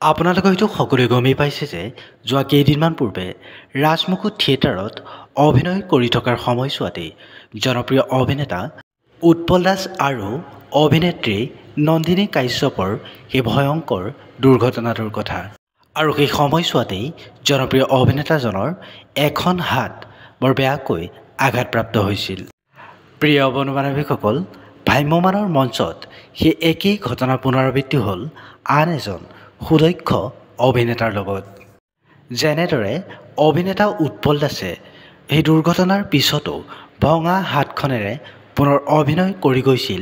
আপোনালোকে হয়তো সকলোৱে গমেই পাইছে যে যোৱা কেইদিনমান পূৰ্বে ৰাজমুকুট থিয়েটাৰত অভিনয় কৰি থকাৰ সময়ছোৱাতেই জনপ্ৰিয় অভিনেতা উৎপল দাস আৰু অভিনেত্ৰী নন্দিনী কাশ্যপৰ সেই ভয়ংকৰ দুৰ্ঘটনাটোৰ কথা। আৰু সেই সময়ছোৱাতেই জনপ্ৰিয় অভিনেতাজনৰ এখন হাত বৰ বেয়াকৈ আঘাতপ্ৰাপ্ত হৈছিল। প্ৰিয় বন্ধু-বান্ধৱীসকল, ভ্ৰাম্যমাণৰ মঞ্চত সেই একেই ঘটনাৰ পুনৰাবৃত্তি হ'ল আন এজন সুদক্ষ অভিনেতাৰ লগত। যেনেদৰে অভিনেতা উৎপল দাসে সেই দুৰ্ঘটনাৰ পিছতো ভঙা হাতখনেৰে পুনৰ অভিনয় কৰি গৈছিল,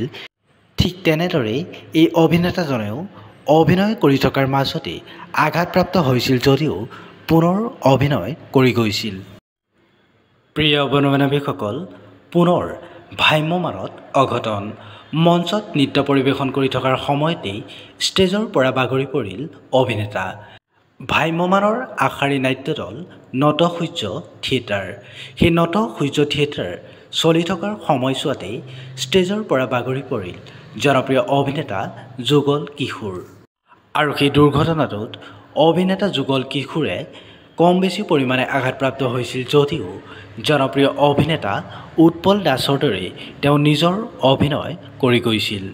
ঠিক তেনেদৰেই এই অভিনেতাজনেও অভিনয় কৰি থকাৰ মাজতেই আঘাতপ্ৰাপ্ত হৈছিল যদিও পুনৰ অভিনয় কৰি গৈছিল। প্ৰিয় বন্ধু-বান্ধৱীসকল, পুনৰ ভ্ৰাম্যমাণত অঘটন। মঞ্চত নৃত্য পৰিৱেশন কৰি থকাৰ সময়তেই ষ্টেজৰ পৰা বাগৰি পৰিল অভিনেতা। ভ্ৰাম্যমাণৰ আশাৰী নাট্য দল নটসূৰ্য থিয়েটাৰ। সেই নটসূৰ্য থিয়েটাৰ চলি থকাৰ সময়ছোৱাতেই ষ্টেজৰ পৰা বাগৰি পৰিল জনপ্ৰিয় অভিনেতা যুগল কিশোৰ। আৰু সেই দুৰ্ঘটনাটোত অভিনেতা যুগল কিশোৰে কম বেছি পৰিমাণে আঘাতপ্ৰাপ্ত হৈছিল যদিও জনপ্ৰিয় অভিনেতা উৎপল দাসৰ দৰেই তেওঁ নিজৰ অভিনয় কৰি গৈছিল।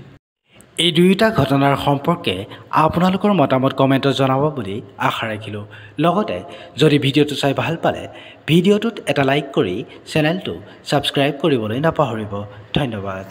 এই দুয়োটা ঘটনাৰ সম্পৰ্কে আপোনালোকৰ মতামত কমেণ্টত জনাব বুলি আশা ৰাখিলোঁ। লগতে যদি ভিডিঅ'টো চাই ভাল পালে ভিডিঅ'টোত এটা লাইক কৰি চেনেলটো ছাবস্ক্ৰাইব কৰিবলৈ নাপাহৰিব। ধন্যবাদ।